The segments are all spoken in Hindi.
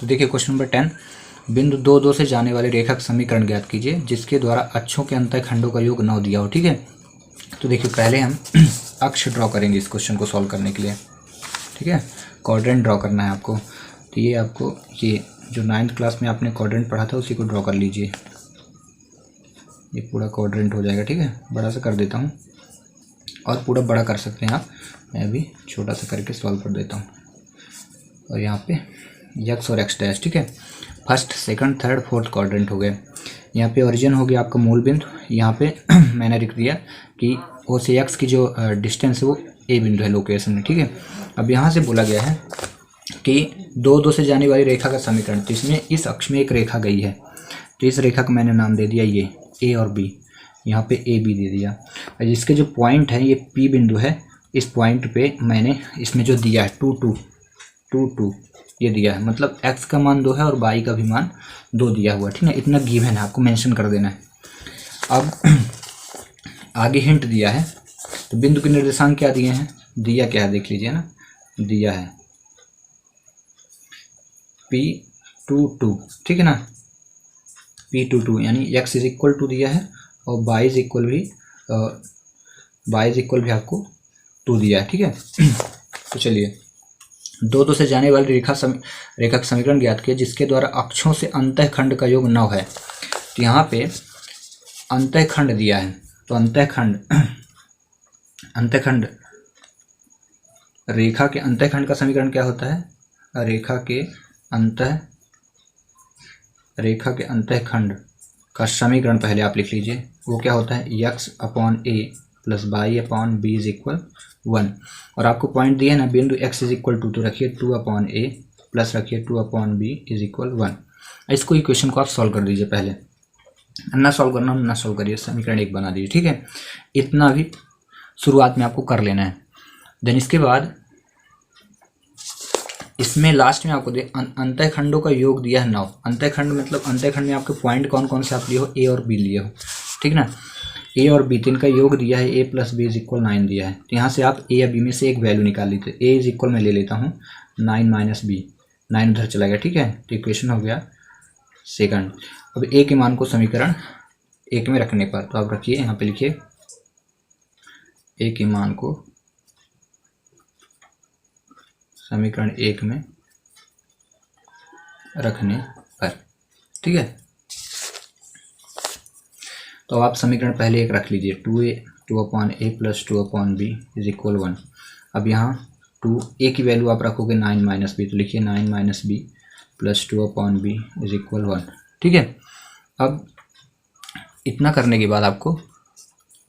तो देखिए क्वेश्चन नंबर 10, बिंदु 2 2 से जाने वाले रेखा समीकरण ज्ञात कीजिए जिसके द्वारा अक्षों के अंतः खंडों का योग 9 दिया हो। ठीक है, तो देखिए पहले हम अक्ष ड्रॉ करेंगे इस क्वेश्चन को सॉल्व करने के लिए। ठीक है, क्वाड्रेंट ड्रॉ करना है आपको। तो ये आपको ये जो 9th क्लास में आपने क्वाड्रेंट पढ़ा था उसी को ड्रॉ कर लीजिए। ये पूरा क्वाड्रेंट हो जाएगा। ठीक है, बड़ा सा कर देता हूँ और पूरा बड़ा कर सकते हैं आप, मैं अभी छोटा सा करके सॉल्व कर देता हूँ। और यहाँ पे यक्स और एक्स डैश। ठीक है, first second third fourth quadrant हो गए। यहाँ पे ओरिजिन हो गया आपका मूल बिंदु। यहाँ पे मैंने लिख दिया कि ओ से एक्स की जो डिस्टेंस है वो ए बिंदु है लोकेशन में। ठीक है, अब यहाँ से बोला गया है कि 2 2 से जाने वाली रेखा का समीकरण, तो इसमें इस अक्ष में एक रेखा गई है, तो इस रेखा को मैंने नाम दे दिया ये ए और बी, यहाँ पे ए बी दे दिया। और इसके जो पॉइंट है ये पी बिंदु है, इस पॉइंट पे मैंने इसमें जो दिया है 2 2 ये दिया है, मतलब x का मान 2 है और y का भी मान 2 दिया हुआ है। ठीक है, इतना गिवन है, आपको मेंशन कर देना है। अब आगे हिंट दिया है, तो बिंदु के निर्देशांक क्या दिए हैं, दिया क्या है देख लीजिए ना, दिया है P22। ठीक है ना, P22 यानी x इज इक्वल टू दिया है और y इज इक्वल भी आपको 2 दिया है। ठीक है, तो चलिए 2 2 से जाने वाली रेखा का समीकरण ज्ञात किया जिसके द्वारा अक्षों से अंतःखंड का योग 9 है। तो यहाँ पे अंतःखंड दिया है, तो अंतःखंड रेखा के अंतःखंड का समीकरण क्या होता है, रेखा के अंतःखंड का समीकरण पहले आप लिख लीजिए, वो क्या होता है x/a plus y/b is equal 1। और आपको पॉइंट दिए ना बिंदु x इज इक्वल 2, तो रखिए 2/a प्लस रखिए 2/b इज इक्वल 1। इसको इक्वेशन को आप सॉल्व कर दीजिए, पहले ना सॉल्व करना ना सॉल्व करिए, समीकरण 1 बना दीजिए। ठीक है, इतना भी शुरुआत में आपको कर लेना है। देन इसके बाद इसमें लास्ट में आपको अंतःखंडों का योग दिया है 9। अंतःखंड मतलब अंतःखंड में आपके पॉइंट कौन कौन से आप लिए हो, ए और बी लिए हो। ठीक ना, ए और बी, तीन का योग दिया है, a plus B is equal 9 दिया है। तो यहाँ से आप ए या बी में से एक वैल्यू निकाल लीजिए। ए इज इक्वल मैं ले लेता हूँ 9 माइनस बी, 9 उधर चला गया। ठीक है, तो इक्वेशन हो गया सेकंड। अब ए के मान को समीकरण 1 में रखने पर, तो आप रखिए यहाँ पे लिखिए ए के मान को समीकरण 1 में रखने पर। ठीक है, तो आप समीकरण पहले 1 रख लीजिए, 2a plus 2/b is equal 1। अब यहाँ 2a की वैल्यू आप रखोगे 9 माइनस बी, तो लिखिए 9 minus B plus 2/b is equal 1। ठीक है, अब इतना करने के बाद आपको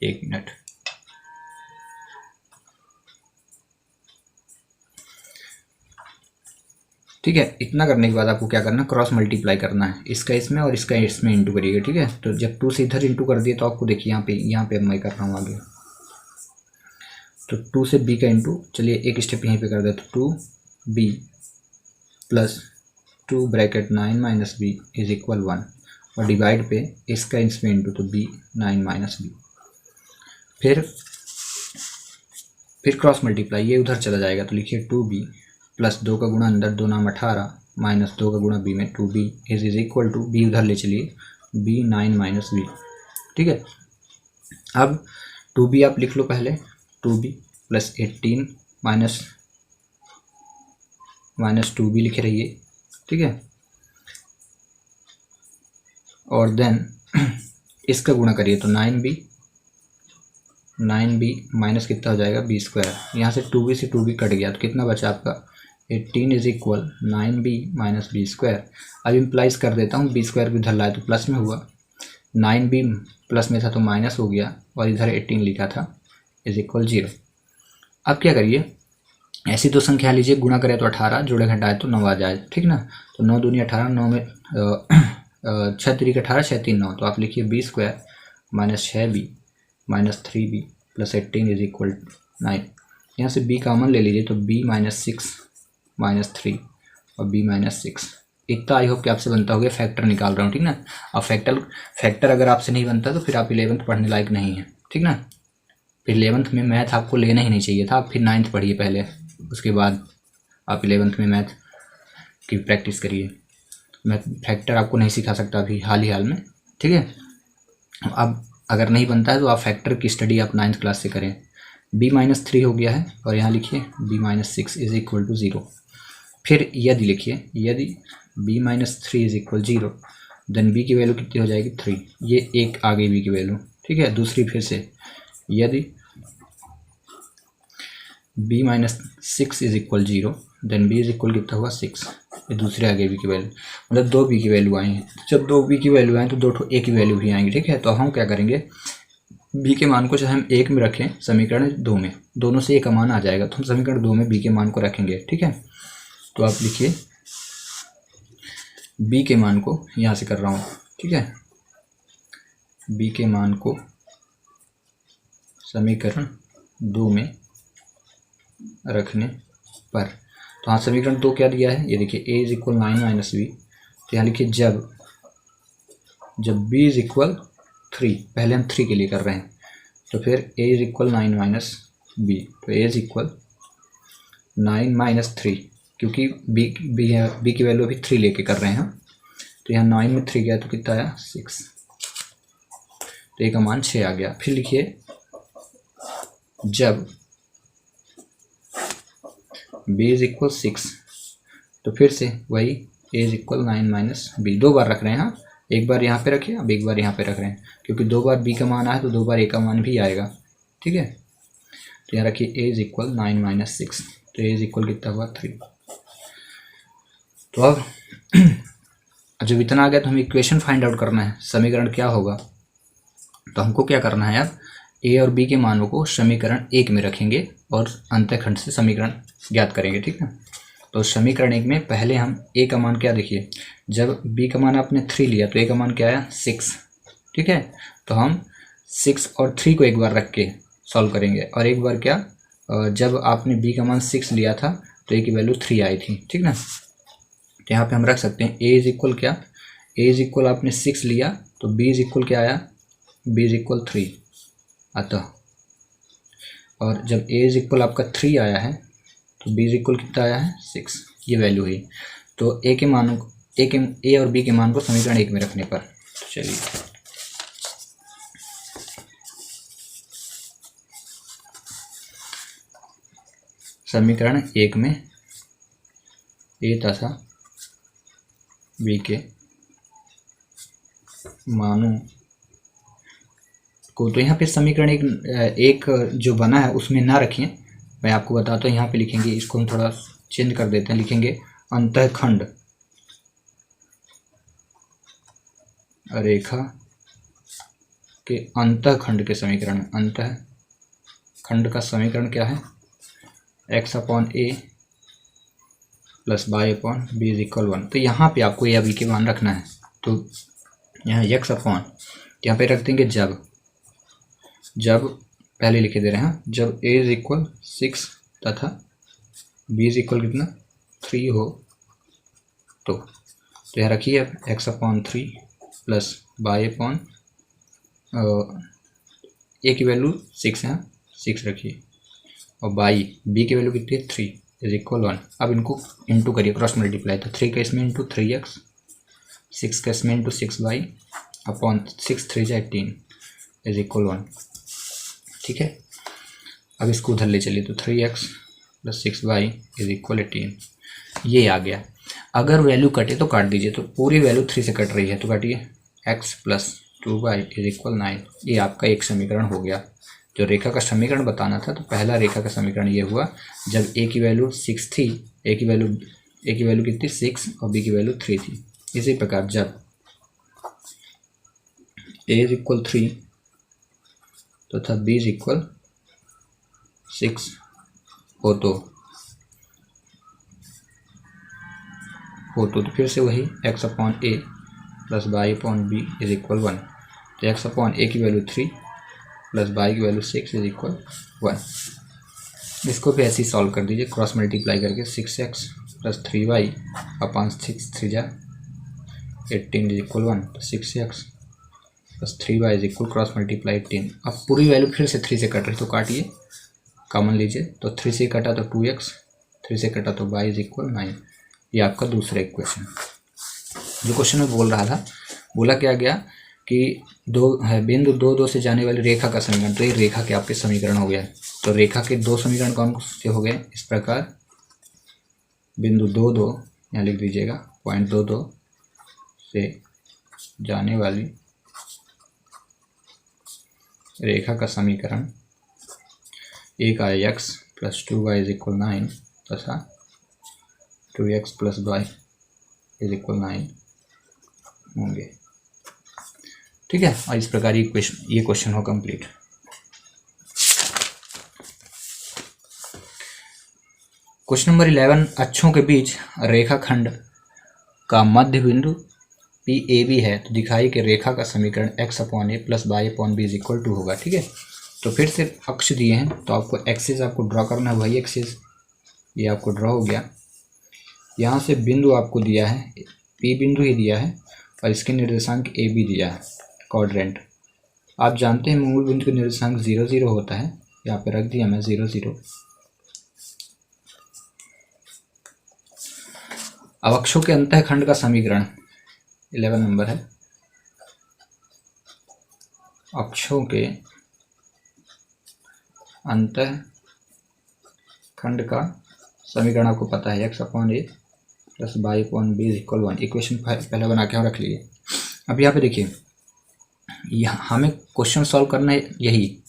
1 मिनट, ठीक है, इतना करने के बाद आपको क्या करना है, क्रॉस मल्टीप्लाई करना है, इसका इसमें और इसका इसमें इंटू करिएगा। ठीक है, तो जब 2 से इधर इंटू कर दिए तो आपको देखिए यहाँ पे अब मैं कर रहा हूँ आगे, तो 2 से b का इंटू, चलिए एक स्टेप यहीं पे कर दे, तो 2b plus 2 bracket 9 minus B is equal 1 और डिवाइड पे इसका इसमें इंटू, तो b 9 माइनस बी, फिर क्रॉस मल्टीप्लाई, ये उधर चला जाएगा, तो लिखिए 2b प्लस 2 का गुणा अंदर 2 नाम 18 माइनस 2 का गुणा b में 2b is equal to b उधर ले चलिए b 9 माइनस b। ठीक है, अब 2b आप लिख लो पहले, 2b प्लस 18 माइनस 2b लिखे रहिए। ठीक है, और देन इसका गुणा करिए, तो 9b माइनस कितना हो जाएगा b²। यहाँ से 2b से 2b कट गया, तो कितना बचा आपका 18 is equal 9b minus b²। अब इम्प्लाइज कर देता हूँ, b² भी इधर लाए तो प्लस में हुआ, 9b प्लस में था तो माइनस हो गया और इधर 18 लिखा था इज इक्वल 0। अब क्या करिए, ऐसी दो संख्या लीजिए, गुणा करें तो 18, जोड़े घटाए तो 9 आ जाए। ठीक ना, तो 9 दूनी 18, 9 में 6 3 18, 6 3 9, तो आप लिखिए b² minus 6b minus 3b plus 18 is equal 9। यहाँ से b कॉमन ले लीजिए, तो b माइनस 6 माइनस 3 और b माइनस 6। इतना आई होप कि आपसे बनता हो गया, फैक्टर निकाल रहा हूँ। ठीक ना, अब फैक्टर अगर आपसे नहीं बनता तो फिर आप 11th पढ़ने लायक नहीं है। ठीक ना, फिर 11th में मैथ आपको लेना ही नहीं चाहिए था, आप फिर 9th पढ़िए पहले, उसके बाद आप 11th में मैथ की प्रैक्टिस करिए। मैं फैक्टर आपको नहीं सिखा सकता अभी हाल में, ठीक है। अब अगर नहीं बनता है तो आप फैक्टर की स्टडी आप 9th क्लास से करें। b-3 हो गया है और यहाँ लिखिए b-6 इज इक्वल टू 0। फिर यदि लिखिए, यदि b-3 is equal 0 then b की वैल्यू कितनी हो जाएगी 3। ये एक आ गई b की वैल्यू, ठीक है। दूसरी फिर से, यदि b-6 is equal 0 then b is equal कितना हुआ 6। ये दूसरे आ गई b की वैल्यू, मतलब 2 b की वैल्यू आई हैं। जब 2 b की वैल्यू आए तो 2 ठो a की वैल्यू भी आएंगी, ठीक है। तो हम क्या करेंगे, b के मान को चाहे हम 1 में रखें, समीकरण 2 में, दोनों से a का मान आ जाएगा, तो हम समीकरण 2 में b के मान को रखेंगे, ठीक है। तो आप लिखिए b के मान को यहाँ से कर रहा हूँ, ठीक है। b के मान को समीकरण 2 में रखने पर, तो हाँ समीकरण 2 क्या दिया है, ये देखिए a is equal 9 minus B. तो यहाँ लिखिए जब b इज इक्वल 3, पहले हम 3 के लिए कर रहे हैं, तो फिर a is equal 9 minus B. तो a इज इक्वल 9 माइनस 3, क्योंकि b की वैल्यू अभी 3 लेके कर रहे हैं हम। तो यहाँ 9 में 3 गया तो कितना आया 6, तो a का मान 6 आ गया। फिर लिखिए जब b इज इक्वल 6, तो फिर से वही a is equal 9 minus B. 2 बार रख रहे हैं, हाँ, एक बार यहाँ पे रखिए, अब एक बार यहाँ पे रख रहे हैं, क्योंकि 2 बार b का मान आया तो 2 बार a का मान भी आएगा, ठीक है। तो यहाँ रखिए a इज इक्वल 9 माइनस 6, तो a इज इक्वल कितना हुआ 3। तो अब जब इतना आ गया तो हमें इक्वेशन फाइंड आउट करना है, समीकरण क्या होगा। तो हमको क्या करना है, अब a और b के मानों को समीकरण 1 में रखेंगे और अंतःखंड से समीकरण ज्ञात करेंगे, ठीक है। तो समीकरण 1 में पहले हम a का मान क्या, देखिए जब b का मान आपने 3 लिया तो a का मान क्या आया 6, ठीक है। तो हम 6 और 3 को एक बार रख के सॉल्व करेंगे, और एक बार क्या, जब आपने b का मान 6 लिया था तो a की वैल्यू 3 आई थी, ठीक ना। तो यहाँ पे हम रख सकते हैं a इज इक्वल क्या, a इज इक्वल आपने 6 लिया तो b इज इक्वल क्या आया, b इज इक्वल 3 अतः, और जब a इज इक्वल आपका 3 आया है तो b इज इक्वल कितना आया है 6, ये वैल्यू है। तो a के मानों को a और b के मान को समीकरण 1 में रखने पर, चलिए समीकरण 1 में a तथा b के मानों को, तो यहाँ पे समीकरण एक जो बना है उसमें ना रखिए, मैं आपको बताता हूँ। यहाँ पे लिखेंगे, इसको हम थोड़ा चेंज कर देते हैं, लिखेंगे अंतःखंड रेखा के अंतःखंड के समीकरण में, अंतःखंड का समीकरण क्या है, x upon a plus y upon b is equal 1। तो यहाँ पे आपको a b के मान रखना है, तो यहाँ x अपॉन, यहाँ पे रख देंगे जब पहले लिखे दे रहे हैं, जब a इज इक्वल 6 तथा b इज इक्वल कितना 3 हो, तो यहाँ रखिए x upon 3 plus y upon a की वैल्यू 6 है, 6 रखिए, और b की वैल्यू कितनी है 3 इज इक्वल 1। अब इनको इंटू करिए, क्रॉस मल्टीप्लाई, तो 3 का इसमें इंटू 3x, 6 का इसमें इंटू 6y अपॉन 6 3 जा 18 इज इक्वल 1, ठीक है। अब इसको उधर ले चलिए, तो 3x plus 6y is equal 18, ये आ गया। अगर वैल्यू कटे तो काट दीजिए, तो पूरी वैल्यू 3 से कट रही है तो काटिए, x plus 2y is equal 9, ये आपका एक समीकरण हो गया। जो रेखा का समीकरण बताना था, तो पहला रेखा का समीकरण ये हुआ जब a की वैल्यू 6 थी, a की वैल्यू कितनी 6 और b की वैल्यू 3 थी। इसी प्रकार जब a इज इक्वल 3 तथा b इज इक्वल 6 हो तो फिर से वही x upon a plus y upon b is equal 1। तो x अपॉन a की वैल्यू 3 प्लस y की वैल्यू 6 इज इक्वल 1। इसको भी ऐसे ही सॉल्व कर दीजिए, क्रॉस मल्टीप्लाई करके 6x प्लस 3y अपॉन 6 3 जा 18 इज इक्वल 1। तो 6x plus 3y is equal, cross multiply 18। अब पूरी वैल्यू फिर से 3 से कट रही तो काटिए, कॉमन लीजिए, तो 3 से कटा तो 2x, 3 से कटा तो y इज इक्वल 9। ये आपका दूसरा इक्वेशन। जो क्वेश्चन में बोल रहा था, बोला क्या गया कि दो है बिंदु दो दो से जाने वाली रेखा का समीकरण। तो ये रेखा के आपके समीकरण हो गया। तो रेखा के दो समीकरण कौन से हो गए इस प्रकार, बिंदु दो दो, यहाँ लिख दीजिएगा पॉइंट दो दो से जाने वाली रेखा का समीकरण, एक आया x plus 2y is equal 9 तथा 2x plus y is equal 9 होंगे। ठीक है, और इस प्रकार ये क्वेश्चन हो कंप्लीट। क्वेश्चन नंबर 11, अक्षों के बीच रेखाखंड का मध्य बिंदु पी ए बी है, तो दिखाई कि रेखा का समीकरण x upon A plus Y upon B is equal to होगा। ठीक है, तो फिर से अक्ष दिए हैं तो आपको एक्सिस आपको ड्रॉ करना है, वही एक्सिस ये आपको ड्रॉ हो गया। यहाँ से बिंदु आपको दिया है, पी बिंदु ही दिया है और इसके निर्देशांक ए बी दिया है, क्वाड्रेंट। आप जानते हैं मूल बिंदु के निर्देशांक 0 0 होता है, यहाँ पे रख दिया मैं 0 0। अब अक्षों के अंतःखंड का समीकरण 11 नंबर है। अक्षों के अंतःखंड का समीकरण आपको पता है, x upon A plus Y upon B is equal 1। Equation पहले बना के हम रख लिए। अब यहाँ पे देखिए, यहाँ हमें क्वेश्चन सॉल्व करना है यही,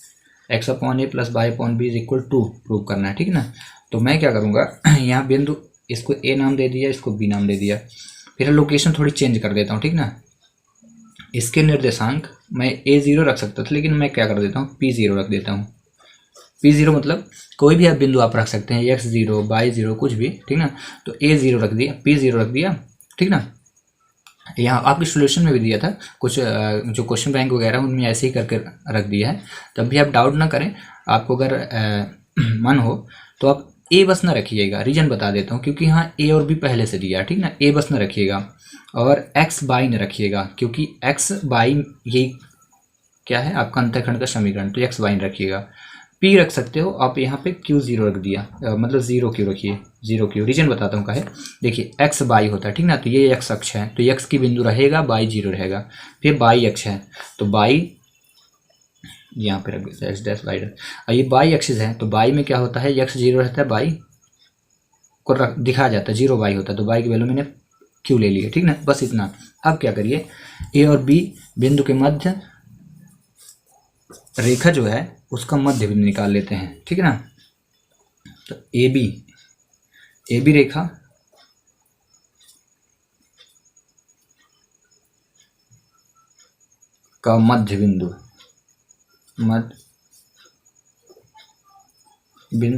x upon A plus Y upon B is equal 2 prove करना है। ठीक है ना, तो मैं क्या करूँगा, यहाँ बिंदु इसको a नाम दे दिया, इसको b नाम दे दिया, फिर लोकेशन थोड़ी चेंज कर देता हूँ। ठीक ना, इसके निर्देशांक मैं a0 रख सकता था, लेकिन मैं क्या कर देता हूँ p0 रख देता हूँ। p0 मतलब कोई भी आप बिंदु आप रख सकते हैं, x0 y0 कुछ भी। ठीक ना, तो a0 रख दिया, p0 रख दिया। ठीक ना, यहाँ आपके सोल्यूशन में भी दिया था कुछ, जो क्वेश्चन बैंक वगैरह उनमें ऐसे ही करके रख दिया है। तब भी आप डाउट ना करें, आपको अगर मन हो तो आप ए बस ना रखिएगा। रीजन बता देता हूँ, क्योंकि यहाँ ए और बी पहले से दिया है। ठीक ना, ए बस ना रखिएगा और एक्स बाई न रखिएगा, क्योंकि एक्स बाई ये क्या है आपका अंतःखंड का समीकरण, तो एक्स बाई न रखिएगा। पी रख सकते हो आप, यहाँ पे Q0 रख दिया, मतलब 0 क्यों रखिए, 0 क्यों, रीजन बताता हूँ काहे। देखिए एक्स बाई होता है, ठीक ना, तो ये एक्स अक्ष है, तो एक्स की बिंदु रहेगा, बाई 0 रहेगा। फिर बाई अक्ष है, तो बाई यहाँ पे रख देते हैं एक्स डैश वाई डैश। और ये बाई एक्सिस है, तो बाई में क्या होता है, एक्स 0 रहता है, बाई को दिखाया जाता है 0 बाई होता है, तो बाई की वैल्यू मैंने क्यू ले ली है। ठीक ना, बस इतना। अब क्या करिए, ए और बी बिंदु के मध्य रेखा जो है उसका मध्य बिंदु निकाल लेते हैं। ठीक है ना, तो ए बी रेखा का मध्य बिंदु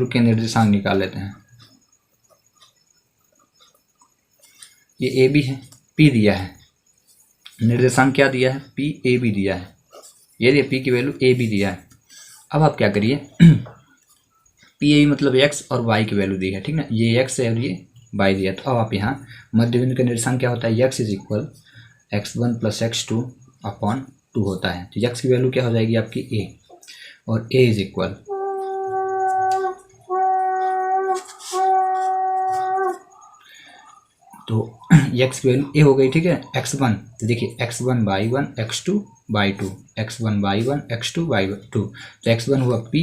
के निर्देशांक निकाल लेते हैं। ये ए बी है, पी दिया है, निर्देशांक क्या दिया है, पी ए बी दिया है, ये देखिए पी की वैल्यू ए बी दिया है। अब आप क्या करिए, पी ए बी मतलब एक्स और वाई की वैल्यू दी है। ठीक ना, ये एक्स है और ये वाई दिया। तो अब आप यहाँ मध्य बिंदु का निर्देशांक क्या होता है, x is equal x1 plus x2 upon 2 होता है। तो एक्स की वैल्यू क्या हो जाएगी आपकी ए, और ए इज इक्वल तो x की वैल्यू ए हो गई। ठीक है, x1, तो देखिए x1 by 1 x2 by 2, x1 by 1 x2 by 2, तो x1 हुआ p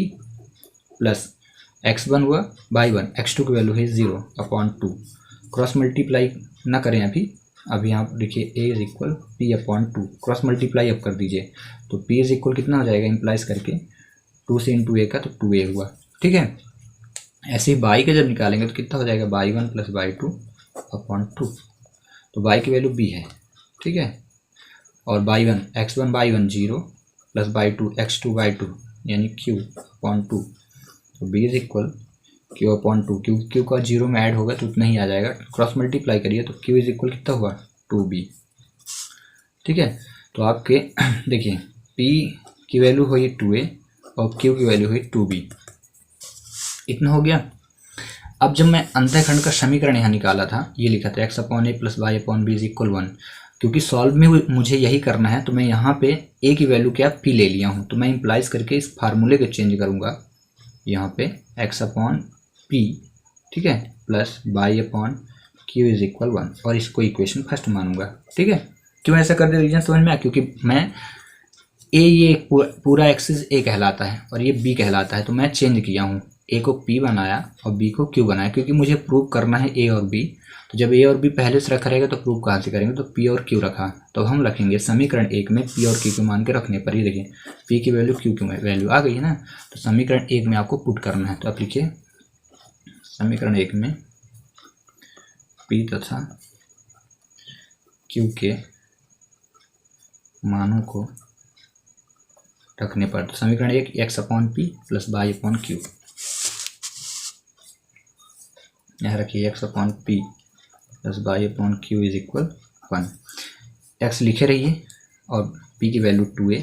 प्लस x1 हुआ बाई 1, x2 की वैल्यू है 0 अपॉन 2। क्रॉस मल्टीप्लाई ना करें अभी आप देखिए a is equal p upon 2, cross multiply अब कर दीजिए, तो p इज इक्वल कितना हो जाएगा, इम्प्लाइज करके 2 से इंटू ए का, तो 2a हुआ। ठीक है, ऐसे ही बाई का जब निकालेंगे तो कितना हो जाएगा, बाई 1 प्लस बाई 2 अपॉन 2, तो बाई की वैल्यू b है। ठीक है, और by 1 x1 by 1 0 plus by 2 x2 by 2 यानी q अपॉन 2, तो b is equal q upon 2। Q का 0 में ऐड होगा तो उतना ही आ जाएगा, क्रॉस मल्टीप्लाई करिए तो q इज इक्वल कितना हुआ, 2b। ठीक है, तो आपके देखिए p की वैल्यू हुई 2a और q की वैल्यू हुई 2b, इतना हो गया। अब जब मैं अंतःखंड का समीकरण यहाँ निकाला था, ये लिखा था x upon A plus Y upon B is equal 1, क्योंकि सॉल्व में मुझे यही करना है, तो मैं यहाँ पे a की वैल्यू क्या p ले लिया हूँ, तो मैं इम्प्लाइज करके इस फार्मूले को चेंज करूँगा यहाँ पे x अपॉन p, ठीक है, plus Y upon Q is equal 1 और इसको इक्वेशन फर्स्ट मानूंगा। ठीक है, क्यों ऐसा कर दिया रीजन समझ में आया? क्योंकि मैं ये पूरा एक्सिस ए कहलाता है और ये बी कहलाता है, तो मैं चेंज किया हूँ, ए को पी बनाया और बी को क्यू बनाया, क्योंकि मुझे प्रूव करना है ए और बी। तो जब ए और बी पहले से रखा रहेगा तो प्रूव कहाँ से करेंगे? तो पी और क्यू रखा, तो हम रखेंगे समीकरण 1 में पी और क्यू को मान के रखने पर ही देखिए पी की वैल्यू क्यू की वैल्यू आ गई है ना। तो समीकरण 1 में आपको पुट करना है, तो आप लिखिए समीकरण 1 में पी तथा क्यू के मानों को रखने पर, तो समीकरण 1 X upon P plus Y upon Q, यहाँ रखिए X upon P plus Y upon Q is equal 1। X लिखे रहिए और पी की वैल्यू 2a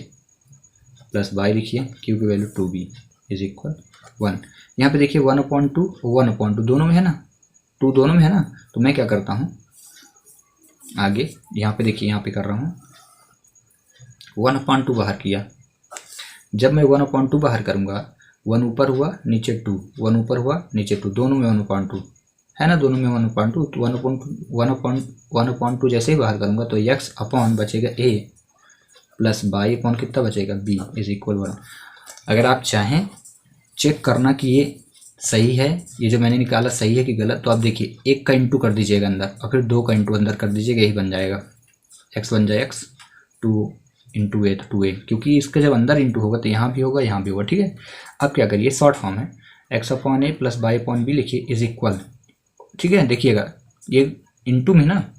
प्लस वाई लिखिए, क्यू की वैल्यू 2b इज इक्वल 1। यहाँ पे देखिए 1/2 दोनों में है ना, 2 दोनों में है ना, तो मैं क्या करता हूँ आगे, यहाँ पे देखिए यहाँ पे कर रहा हूँ 1/2 बाहर किया। जब मैं 1/2 बाहर करूँगा, 1 ऊपर हुआ नीचे 2, 1 ऊपर हुआ नीचे 2, दोनों में 1/2 है ना, दोनों में 1/2, तो 1/2 जैसे ही बाहर करूँगा तो x अपॉन बचेगा a प्लस बाई अपॉन कितना बचेगा b इज इक्वल 1। अगर आप चाहें चेक करना कि ये सही है, ये जो मैंने निकाला सही है कि गलत, तो आप देखिए 1 का इंटू कर दीजिएगा अंदर और फिर 2 का इंटू अंदर कर दीजिएगा, यही बन जाएगा x बन जाए x, 2 इंटू ए तो 2a, क्योंकि इसका जब अंदर इंटू होगा तो यहाँ भी होगा यहाँ भी होगा। ठीक है, अब क्या करिए शॉर्ट फॉर्म है x upon A plus Y upon B लिखिए इज इक्वल। ठीक है, देखिएगा ये इंटू में ना,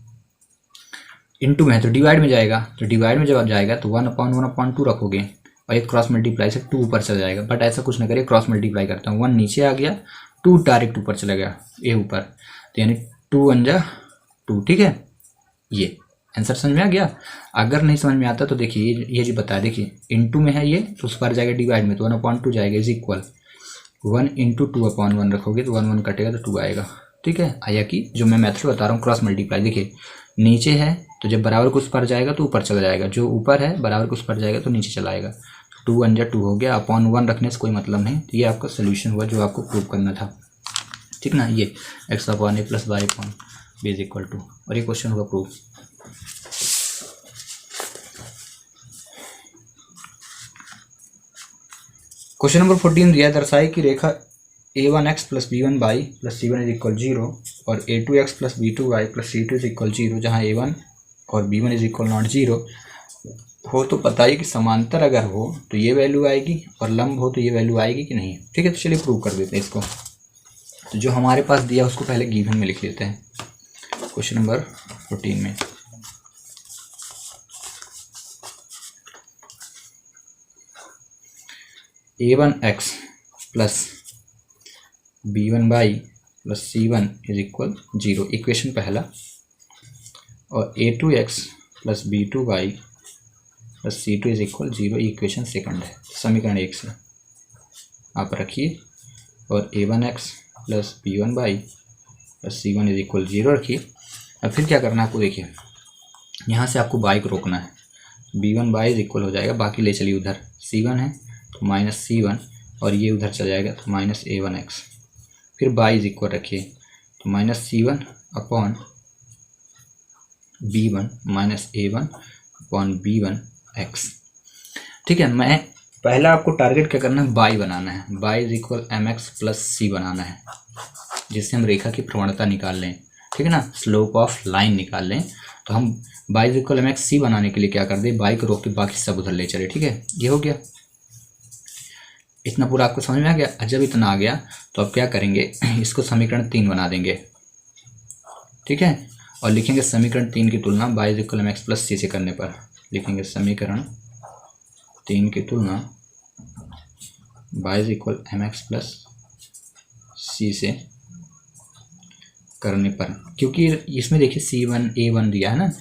इंटू में है तो डिवाइड में जाएगा, तो डिवाइड में जब जाएगा तो 1/1/2 रखोगे और एक क्रॉस मल्टीप्लाई से 2 ऊपर चला जाएगा, बट ऐसा कुछ ना करिए, क्रॉस मल्टीप्लाई करता हूँ, 1 नीचे आ गया, 2 डायरेक्ट ऊपर चला गया ए ऊपर, तो यानी 2 1 जा 2। ठीक है, ये आंसर समझ में आ गया। अगर नहीं समझ में आता तो देखिए ये जो बताया, देखिए इंटू में है ये तो उस पर जाएगा डिवाइड में, तो 1/2 जाएगा इज इक्वल 1 इंटू 2/1 रखोगे तो 1 1 कटेगा तो 2 आएगा। ठीक है, आया कि जो मैं मेथड बता रहा हूँ क्रॉस मल्टीप्लाई, देखिए नीचे है तो जब बराबर को उस पर जाएगा तो ऊपर चला जाएगा, जो ऊपर है बराबर को उस पर जाएगा तो नीचे चला आएगा, 2 1 जा 2 हो गया, अपॉन 1 रखने से कोई मतलब नहीं। तो ये आपका सोल्यूशन हुआ जो आपको प्रूव करना था। ठीक ना, ये X upon A plus Y upon B is equal 2, और ये क्वेश्चन हुआ प्रूव। क्वेश्चन नंबर 14 दिया, दर्शाए कि रेखा a1x plus b1y plus c1 is equal 0 और a2x plus b2y plus c2 is equal 0, जहाँ a1 और b1 इज इक्वल नॉट 0 हो, तो बताइए कि समांतर अगर हो तो ये वैल्यू आएगी और लंब हो तो ये वैल्यू आएगी कि नहीं। ठीक है, तो चलिए प्रूव कर देते हैं इसको। तो जो हमारे पास दिया उसको पहले गिवन में लिख लेते हैं, क्वेश्चन नंबर 14 में। a1x plus b1y plus c1 is equal 0, equation पहला, और a2x plus b2y plus c2 is equal 0, equation second है, समीकरण 1 से आप रखिए, और a1x plus b1y plus c1 is equal 0 रखिए। अब फिर क्या करना है आपको, देखिए यहाँ से आपको y को रोकना है, b1y इज इक्वल हो जाएगा, बाकी ले चलिए उधर c1 है तो माइनस c1, और ये उधर चल जाएगा तो माइनस a1x, फिर y इज इक्वल रखिए तो minus c1 upon b1 minus a1 upon b1x। ठीक है, मैं पहला आपको टारगेट क्या करना है, y बनाना है, y is equal mx plus c बनाना है, जिससे हम रेखा की प्रवणता निकाल लें। ठीक है ना, स्लोप ऑफ लाइन निकाल लें। तो हम y is equal mx c बनाने के लिए क्या कर दें, y को रोक के बाकी सब उधर ले चले। ठीक है, ये हो गया, इतना पूरा आपको समझ में आ गया। जब इतना आ गया तो अब क्या करेंगे, इसको समीकरण 3 बना देंगे। ठीक है, और लिखेंगे समीकरण 3 की तुलना y is equal mx plus c से करने पर, लिखेंगे समीकरण 3 की तुलना y is equal mx plus c से करने पर, क्योंकि इसमें देखिए c1 a1 दिया है ना,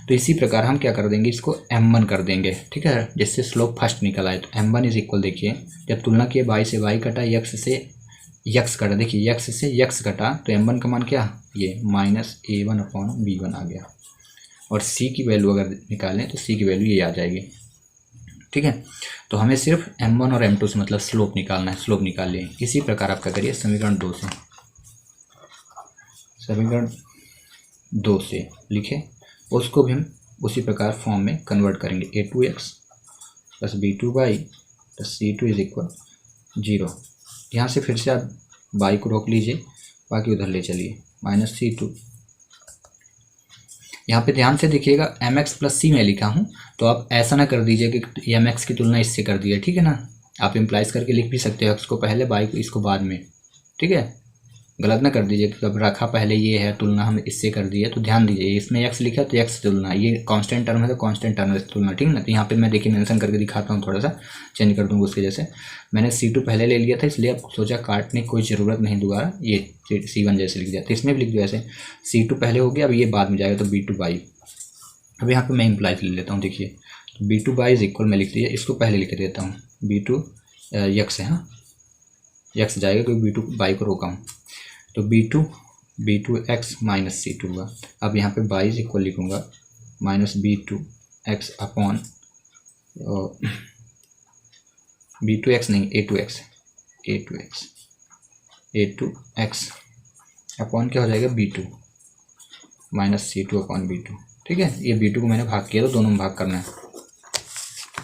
तो इसी प्रकार हम क्या कर देंगे, इसको m1 कर देंगे। ठीक है, जिससे स्लोप फर्स्ट निकल आए, तो m1 इज इक्वल, देखिए जब तुलना किए y से y कटा, x से x कटा, देखिए x से x कटा तो m1 का मान क्या, ये माइनस a1 अपॉन b1 आ गया, और c की वैल्यू अगर निकालें तो c की वैल्यू ये आ जाएगी। ठीक है, तो हमें सिर्फ m1 और m2 से मतलब स्लोप निकालना है, स्लोप निकाल लिए। इसी प्रकार आप क्या करिए, समीकरण 2 से, समीकरण 2 से लिखे, उसको भी हम उसी प्रकार फॉर्म में कन्वर्ट करेंगे। a2x plus b2y plus c2 is equal 0। यहाँ से फिर से आप y को रोक लीजिए, बाकी उधर ले चलिए माइनस c2। यहाँ पे ध्यान से देखिएगा mx प्लस c मैं लिखा हूँ, तो आप ऐसा ना कर दीजिए कि mx की तुलना इससे कर दिए, ठीक है ना। आप इम्प्लाइज करके लिख भी सकते हो, x को पहले y को इसको बाद में, ठीक है। गलत ना कर दीजिए कि कब रखा पहले ये है तुलना हम इससे कर दिए, तो ध्यान दीजिए इसमें x लिखा तो x तुलना, ये कांस्टेंट टर्म है तो कांस्टेंट टर्म से तुलना, ठीक है ना। तो यहाँ पे मैं देखिए मेंशन करके दिखाता हूँ, थोड़ा सा चेंज कर दूँगा उसके जैसे। मैंने c2 पहले ले लिया था, इसलिए अब सोचा काटने की कोई ज़रूरत नहीं दोबारा, ये c1 जैसे लिख दिया, तो इसमें भी लिख दो ऐसे, c2 पहले हो गया, अब ये बाद में जाएगा तो b2y। अब यहाँ पे मैं इम्प्लाइज ले लेता हूँ, देखिए तो b2y इज इक्वल मैं लिख दिया, इसको पहले लिख देता हूँ b2 x है, हाँ x जाएगा क्योंकि b2y को रोका हूँ, तो b2x माइनस c2 हुआ। अब यहाँ पे y इज इक्वल लिखूँगा माइनस b2x अपॉन b2x नहीं a2x अपॉन क्या हो जाएगा b2 minus c2 upon b2, ठीक है। ये b2 को मैंने भाग किया तो दोनों में भाग करना है,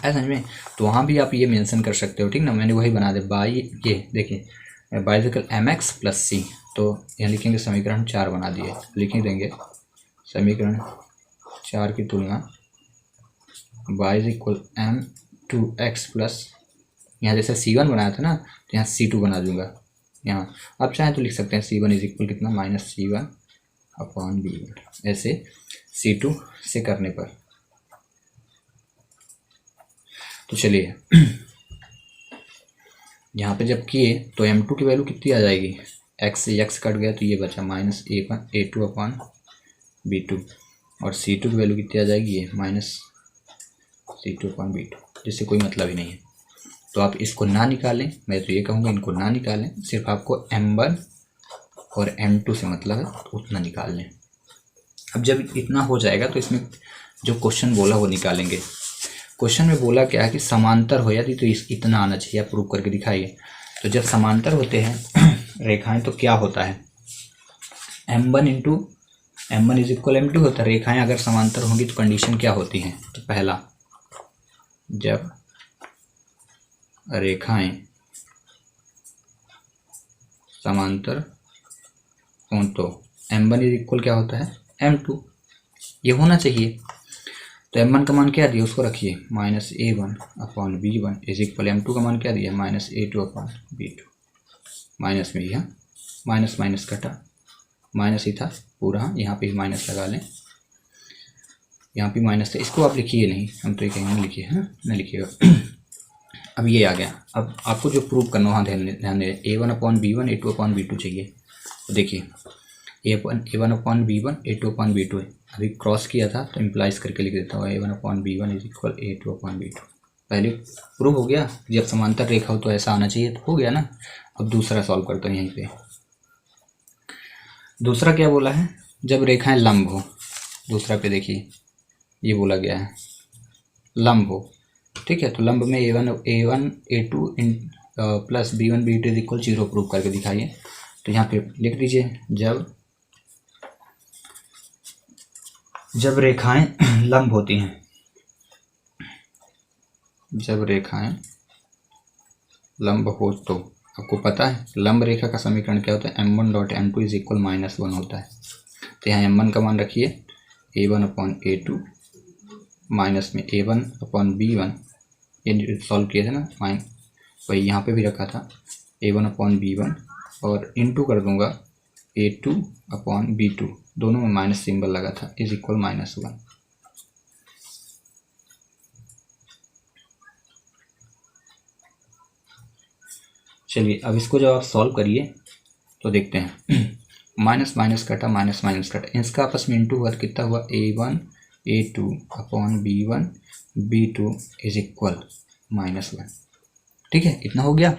समझ में। तो वहाँ भी आप ये मेंशन कर सकते हो, ठीक ना। मैंने वही बना दे बाई, ये देखिए बाइजिकल mx प्लस c, तो यहाँ लिखेंगे समीकरण 4 बना दिए, लिख देंगे समीकरण 4 की तुलना y is equal m2x plus, यहाँ जैसे c1 बनाया था ना तो यहाँ c2 बना दूंगा। यहाँ आप चाहें तो लिख सकते हैं c1 इज इक्वल कितना माइनस c1 अपॉन b1, ऐसे c2 से करने पर। तो चलिए यहाँ पे जब किए तो m2 की वैल्यू कितनी आ जाएगी, x से x कट गया तो ये बचा माइनस a2 अपॉन b2, और c2 की वैल्यू कितनी आ जाएगी, ये माइनस c2 अपॉन b2, जिससे कोई मतलब ही नहीं है। तो आप इसको ना निकालें, मैं तो ये कहूँगा इनको ना निकालें, सिर्फ आपको m1 और m2 से मतलब है तो उतना निकाल लें। अब जब इतना हो जाएगा तो इसमें जो क्वेश्चन बोला वो निकालेंगे। क्वेश्चन में बोला क्या है कि समांतर हो जाती तो इतना आना चाहिए, आप प्रूव करके दिखाइए। तो जब समांतर होते हैं रेखाएं तो क्या होता है, m1 into m1 is equal m2 होता है। रेखाएं अगर समांतर होंगी तो कंडीशन क्या होती है, तो पहला, जब रेखाएं समांतर हों तो m1 इज इक्वल क्या होता है m2, ये होना चाहिए। तो m1 का मान क्या दिया उसको रखिए minus a1 upon b1 is equal m2 का मान क्या दिया minus a2 upon b2, minus में यहाँ माइनस माइनस कटा, माइनस ही था पूरा, यहाँ पे माइनस लगा लें, यहाँ पे माइनस था, इसको आप लिखिए नहीं, हम तो ये कहेंगे लिखिए, है ना लिखिएगा। अब ये आ गया, अब आपको जो प्रूव करना वहाँ ध्यान दें, a1 upon b1 a2 upon b2 चाहिए। तो देखिए a1 upon b1 a2 upon b2 है, अभी क्रॉस किया था तो इम्प्लाइज करके लिख देता हूँ a1 upon b1 is equal a2 upon b2। पहले प्रूव हो गया, जब समांतर रेखा हो तो ऐसा आना चाहिए, तो हो गया ना। अब दूसरा सॉल्व करता हूँ, यहीं पे दूसरा क्या बोला है, जब रेखाएं लंब हो, दूसरा पे देखिए ये बोला गया है लंब हो, ठीक है। तो लंब में a1 a2 plus b1 b2 is equal 0 prove करके दिखाइए। तो यहाँ पे लिख दीजिए, जब रेखाएं लंब होती हैं, जब रेखाएं लंब हो तो आपको पता है लंब रेखा का समीकरण क्या होता है, m1 dot m2 is equal -1 होता है। तो यहाँ m1 का मान रखिए a1 अपॉन a2 माइनस में a1 अपॉन b1, ये सॉल्व किए थे ना, वही यहाँ पे भी रखा था a1 अपॉन b1 और इंटू कर दूंगा a2 अपॉन b2, दोनों में माइनस सिंबल लगा था, इज इक्वल -1। चलिए अब इसको जब आप सॉल्व करिए तो देखते हैं माइनस माइनस कटा, माइनस माइनस कटा, इसका आपस में इंटू हुआ तो कितना हुआ a1 a2 upon b1 b2 is equal -1, ठीक है, इतना हो गया।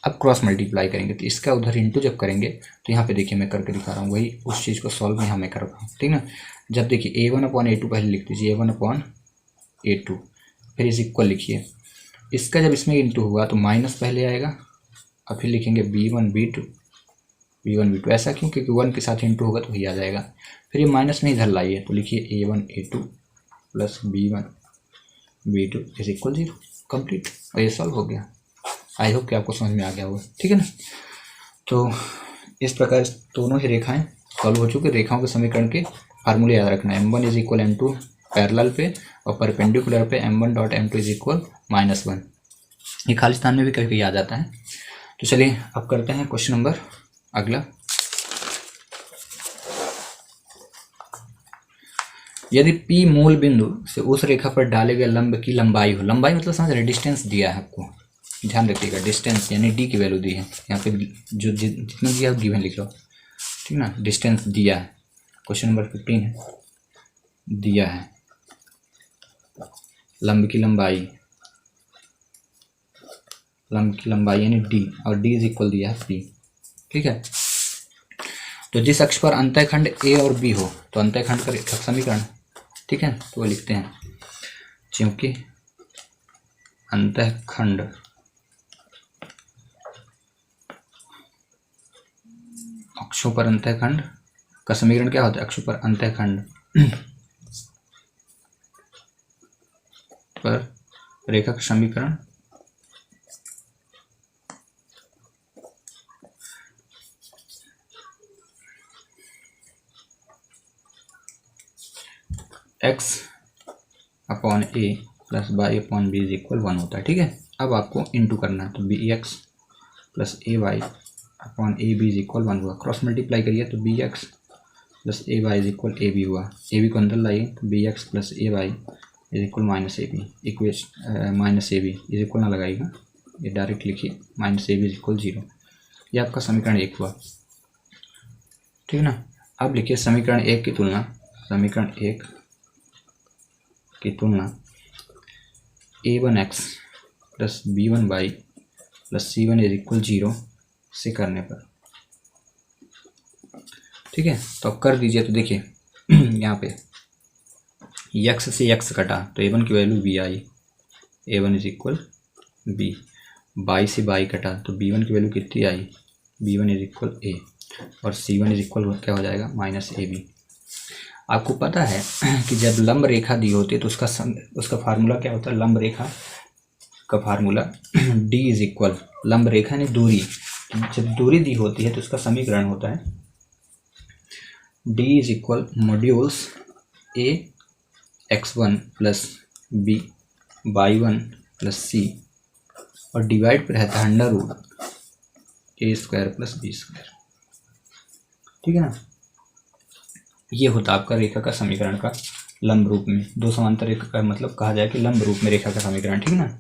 अब क्रॉस मल्टीप्लाई करेंगे तो इसका उधर इंटू जब करेंगे तो यहाँ पे देखिए मैं करके दिखा रहा हूँ, वही उस चीज़ को सॉल्व यहाँ मैं कर रहा हूँ, ठीक ना। जब देखिए a1 अपॉन a2 पहले लिख दीजिए, a1 अपॉन a2 फिर इज इक्वल लिखिए, इसका जब इसमें इंटू हुआ तो माइनस पहले आएगा और फिर लिखेंगे b1 b2 V1 V2, ऐसा क्यों? क्योंकि 1 के साथ इंटू होगा तो वही आ जाएगा। फिर ये माइनस में इधर लाइए तो लिखिए A1 A2 plus B1 B2 is equal 0। Complete, और ये सॉल्व हो गया। आई होप कि आपको समझ में आ गया होगा, ठीक है ना। तो इस प्रकार दोनों ही रेखाएं सॉल्व हो चुकी। रेखाओं के समीकरण के फार्मूले याद रखना है। M1 is equal M2 parallel पे और परपेंडिकुलर पे M1 dot M2 is equal -1। ये खालिस्तान में भी कभी कभी आ जाता है। तो चलिए अब करते हैं क्वेश्चन नंबर अगला। यदि P मूल बिंदु से उस रेखा पर डाले गए लंब की लंबाई हो, लंबाई मतलब समझ रहे, डिस्टेंस दिया है आपको, ध्यान रखिएगा, डिस्टेंस यानी d की वैल्यू दी है यहाँ पे, जो जितना दिया है गिवन लिख लो, ठीक ना। डिस्टेंस दिया है, क्वेश्चन नंबर 15 है, दिया है लंब की लंबाई यानी d, और d इज इक्वल दिया है p, ठीक है। तो जिस अक्ष पर अंतःखंड a और b हो, तो अंतःखंड का रेखा समीकरण, ठीक है, तो वो लिखते हैं। क्योंकि अंतःखंड अक्षों पर अंतःखंड का समीकरण क्या होता है? अक्षों पर अंतःखंड पर रेखा का समीकरण x upon a plus Y upon B is equal 1 होता है, ठीक है। अब आपको इंटू करना है, तो B X plus A Y upon A B is equal 1 हुआ। क्रॉस मल्टीप्लाई करिए तो B X plus A Y is equal A B हुआ। ए बी को अंदर लाइए तो B X plus A Y is equal minus A B, minus A B is equal ना लगाइएगा, ये डायरेक्ट लिखिए, minus A B is equal 0। ये आपका समीकरण 1 हुआ, ठीक है ना। अब लिखिए समीकरण 1 की तुलना, समीकरण 1 की तुलना a1x plus b1y plus c1 is equal 0 से करने पर, ठीक है। तो अब कर दीजिए, तो देखिए यहाँ पे x से x कटा तो a1 की value b I, a1 is equal b, y से y कटा तो b1 की वैल्यू कितनी आई, b1 इज इक्वल a, और c1 इज इक्वल क्या हो जाएगा, माइनस ए बी। आपको पता है कि जब लंब रेखा दी होती है तो उसका फार्मूला क्या होता है? लंब रेखा का फार्मूला d इज इक्वल, लंब रेखा यानी दूरी, जब दूरी दी होती है तो उसका समीकरण होता है d is equal modulus a x1 plus b y1 plus c, और डिवाइड पर रहता है under root a square plus b square, ठीक है ना। ये होता है आपका रेखा का समीकरण का लंब रूप में, दो समांतर रेखा का मतलब कहा जाए कि लंब रूप में रेखा का समीकरण, ठीक है ना।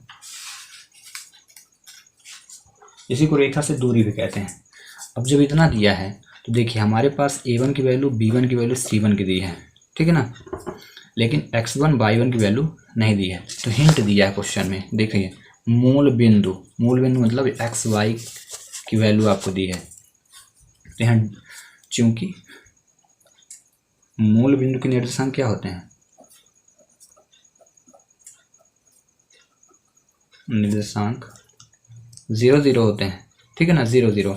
इसी को रेखा से दूरी भी कहते हैं। अब जब इतना दिया है तो देखिए हमारे पास a1 की वैल्यू, b1 की वैल्यू, c1 की दी है, ठीक है ना, लेकिन x1 y1 की वैल्यू नहीं दी है। तो हिंट दिया है क्वेश्चन में, देखिए मूल बिंदु मतलब एक्स वाई की वैल्यू आपको दी है। तो यहाँ चूंकि मूल बिंदु के निर्देशांक क्या होते हैं, निर्देशांक 0 0 होते हैं, ठीक है ना, 0 0।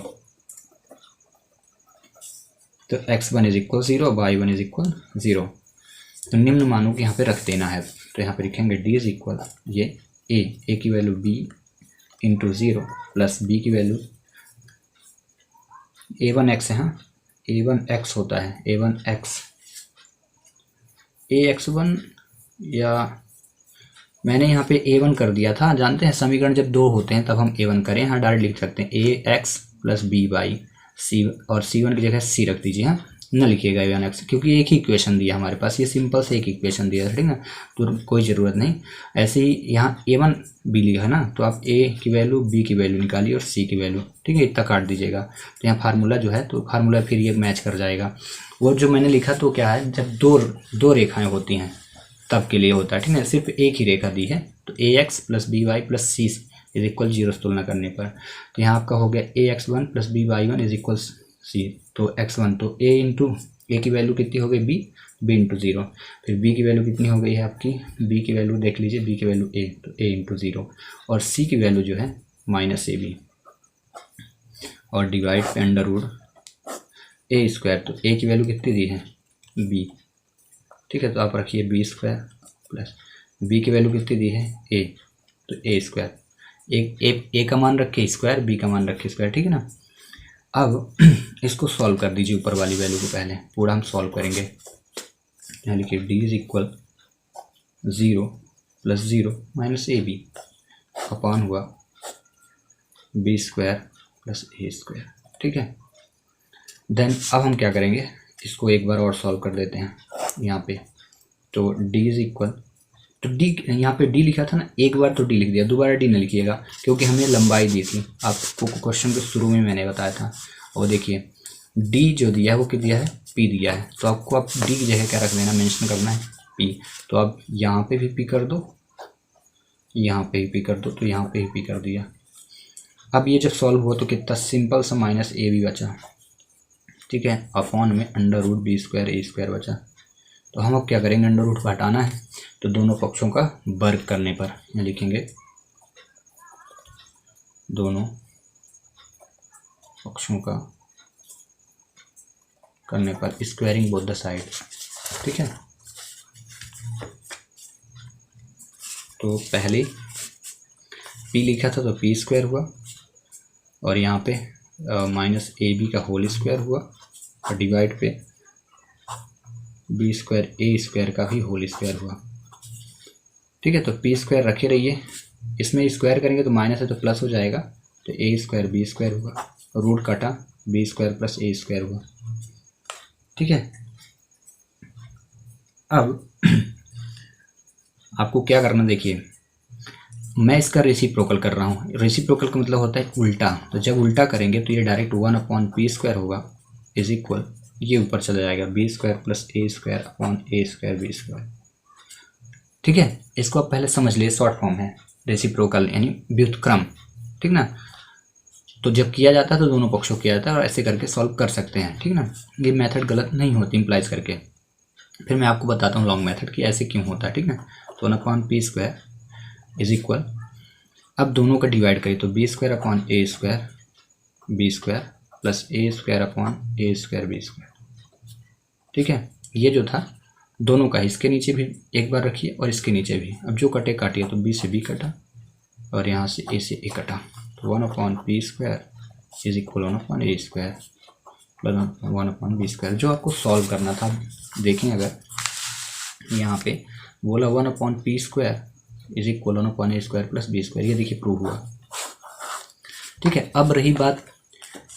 तो x1 is equal 0, y1 is equal 0। तो निम्न मानों को यहाँ पे रख देना है। तो यहाँ पे लिखेंगे d इज इक्वल, ये a की value b into 0 plus b की वैल्यू a1x है, हाँ a1x होता है, a1x ax1, या मैंने यहाँ पे a1 कर दिया था। जानते हैं समीकरण जब दो होते हैं तब हम a1 करें, हाँ डायरेक्ट लिख सकते हैं ax प्लस बी बाई सी, और c1 की जगह c रख दीजिए, हाँ न लिखिएगा a1x, क्योंकि एक ही इक्वेशन दिया हमारे पास, ये सिंपल से एक इक्वेशन दिया है, ठीक ना, तो कोई ज़रूरत नहीं। ऐसे ही यहाँ a1 b लिखा है ना, तो आप a की वैल्यू, b की वैल्यू निकालिए और c की वैल्यू, ठीक है, इतना काट दीजिएगा। तो यहाँ फार्मूला जो है, तो फार्मूला फिर ये मैच कर जाएगा। वो जो मैंने लिखा तो क्या है, जब दो रेखाएं होती हैं तब के लिए होता है, ठीक है, सिर्फ एक ही रेखा दी है तो ax plus B Y plus C is equal 0 से तुलना करने पर, तो यहाँ आपका हो गया ax1 plus B Y one is equal C, तो x1 तो a इंटू a की वैल्यू कितनी हो गई b इंटू 0, फिर b की वैल्यू कितनी हो गई है आपकी, b की वैल्यू देख लीजिए, b की वैल्यू a, तो a इंटू 0, और c की वैल्यू जो है माइनस ए बी, और डिवाइड पे अंडर रूट ए स्क्वायर, तो ए की वैल्यू कितनी दी है बी, ठीक है, तो आप रखिए बी स्क्वायर प्लस बी की वैल्यू कितनी दी है ए, तो ए स्क्वायर, ए का मान रखे स्क्वायर, बी का मान रखे स्क्वायर, ठीक है ना। अब इसको सॉल्व कर दीजिए, ऊपर वाली वैल्यू को पहले पूरा हम सॉल्व करेंगे। यहाँ लिखिए D is equal 0 + 0 - A B upon हुआ B square plus A square, ठीक है। देन अब हम क्या करेंगे, इसको एक बार और सॉल्व कर देते हैं यहाँ पे। तो डी इज इक्वल, तो डी यहाँ पे डी लिखा था ना, एक बार तो डी लिख दिया, दोबारा डी नहीं लिखिएगा क्योंकि हमें लंबाई दी थी, आपको क्वेश्चन के शुरू में मैंने बताया था। और देखिए डी जो दिया है वो क्या दिया है, पी दिया है, तो आपको अब डी की जगह क्या रख देना, मेंशन करना है पी। तो आप यहाँ पे भी पी कर दो, यहाँ पे ही पी कर दो, तो यहाँ पे ही पी कर दिया। अब ये जब सॉल्व हुआ तो कितना सिंपल सा माइनस ए बी बचा, ठीक है, अपॉन में अंडर रूट बी स्क्वायर ए स्क्वायर बचा। तो हम अब क्या करेंगे, अंडर रूट को हटाना है, तो दोनों पक्षों का वर्ग करने पर यहाँ लिखेंगे दोनों पक्षों का करने पर स्क्वायरिंग बोथ द साइड, ठीक है। तो पहले पी लिखा था तो पी स्क्वायर हुआ, और यहाँ पे माइनस ए बी का होल स्क्वायर हुआ, और डिवाइड पे बी स्क्वायर ए स्क्वायर का भी होल स्क्वायर हुआ, ठीक है। तो पी स्क्वायर रखे रहिए, इसमें स्क्वायर करेंगे तो माइनस है तो प्लस हो जाएगा, तो ए स्क्वायर बी स्क्वायर हुआ, रूट काटा B square plus A square हुआ, ठीक है। अब आपको क्या करना, देखिए मैं इसका रेसिप्रोकल कर रहा हूँ। रेसिप्रोकल का मतलब होता है उल्टा, तो जब उल्टा करेंगे तो ये डायरेक्ट 1/p² होगा इज इक्वल, ये ऊपर चला जाएगा B square plus A square upon A square B square, ठीक है। इसको आप पहले समझ लिए, शॉर्ट फॉर्म है रेसिप्रोकल यानी व्युत्क्रम, ठीक ना। तो जब किया जाता है तो दोनों पक्षों किया जाता है, और ऐसे करके सॉल्व कर सकते हैं, ठीक ना। ये मेथड गलत नहीं होती इम्प्लाइज करके, फिर मैं आपको बताता हूँ लॉन्ग मेथड कि ऐसे क्यों होता है, ठीक ना। तो 1/p² इज इक्वल, अब दोनों का डिवाइड करिए तो B square upon A square B square plus A square upon A square B square, ठीक है। ये जो था दोनों का, इसके नीचे भी एक बार रखिए और इसके नीचे भी। अब जो कटे काटिए, तो बी से बी कटा और यहाँ से ए से ए कटा, तो 1/p² is equal 1/a² plus 1/b²। जो आपको सॉल्व करना था, देखें अगर यहाँ पे बोला 1/p² is equal 1/a² plus b², ये देखिए प्रूव हुआ, ठीक है। अब रही बात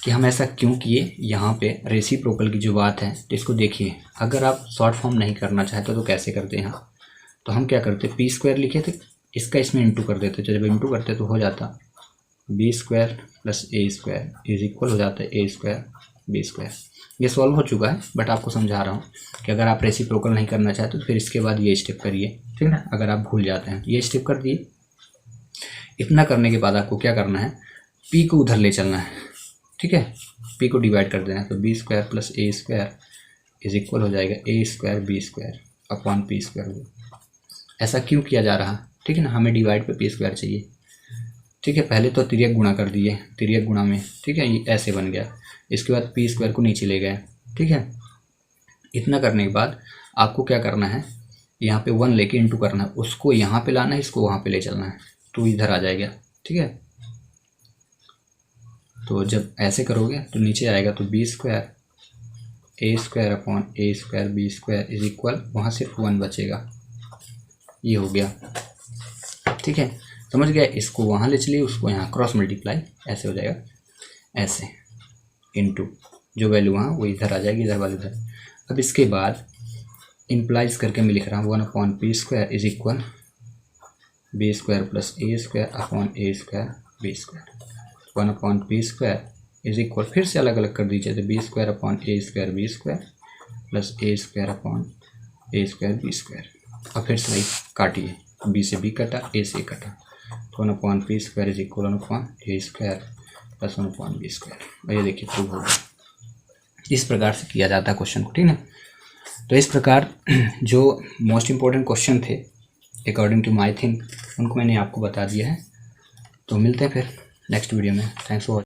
कि हम ऐसा क्यों किए, यहाँ पे रेसिप्रोकल की जो बात है, तो इसको देखिए, अगर आप शॉर्ट फॉर्म नहीं करना चाहते तो कैसे करते हैं यहाँ, तो हम क्या करते, p² लिखे थे, इसका इसमें इंटू कर देते, जब इंटू करते तो हो जाता b² plus a² is equal हो जाता है a² b²। ये सॉल्व हो चुका है, बट आपको समझा रहा हूँ कि अगर आप रेसिप्रोकल नहीं करना चाहते तो फिर इसके बाद ये स्टेप करिए, ठीक है ना। अगर आप भूल जाते हैं ये स्टेप कर दिए। इतना करने के बाद आपको क्या करना है, p को उधर ले चलना है, ठीक है, p को डिवाइड कर देना है, तो b² plus a² is equal हो जाएगा a² b² अपॉन p²। ऐसा क्यों किया जा रहा, ठीक है ना, हमें डिवाइड पे p² चाहिए, ठीक है। पहले तो तिर्यक गुणा कर दिए, तिर्यक गुणा में, ठीक है, ये ऐसे बन गया। इसके बाद p² को नीचे ले गए, ठीक है। इतना करने के बाद आपको क्या करना है, यहाँ पे 1 लेके इंटू करना है, उसको यहाँ पे लाना है, इसको वहाँ पे ले चलना है, तो इधर आ जाएगा, ठीक है। तो जब ऐसे करोगे तो नीचे आएगा, तो b² a² upon a² b² is equal, वहाँ सिर्फ 1 बचेगा, ये हो गया, ठीक है। समझ गया, इसको वहाँ ले चलिए, उसको यहाँ क्रॉस मल्टीप्लाई, ऐसे हो जाएगा, ऐसे इनटू जो वैल्यू वहाँ वो इधर आ जाएगी, इधर वाली इधर। अब इसके बाद इम्प्लाइज करके मैं लिख रहा हूँ 1/p² is equal b² plus a² upon a² b²। 1/p² is equal, फिर से अलग अलग कर दीजिए, तो b² upon a² b² plus a² upon a² b²। अब फिर से काटिए, b से b कटा, a से कटा, तो 1/p² is equal 1/a² plus 1/b²। और ये देखिए प्रूव होगा। इस प्रकार से किया जाता है क्वेश्चन को, ठीक है। तो इस प्रकार जो मोस्ट इम्पोर्टेंट क्वेश्चन थे अकॉर्डिंग टू माई थिंक, उनको मैंने आपको बता दिया है। तो मिलते हैं फिर नेक्स्ट वीडियो में। Thanks for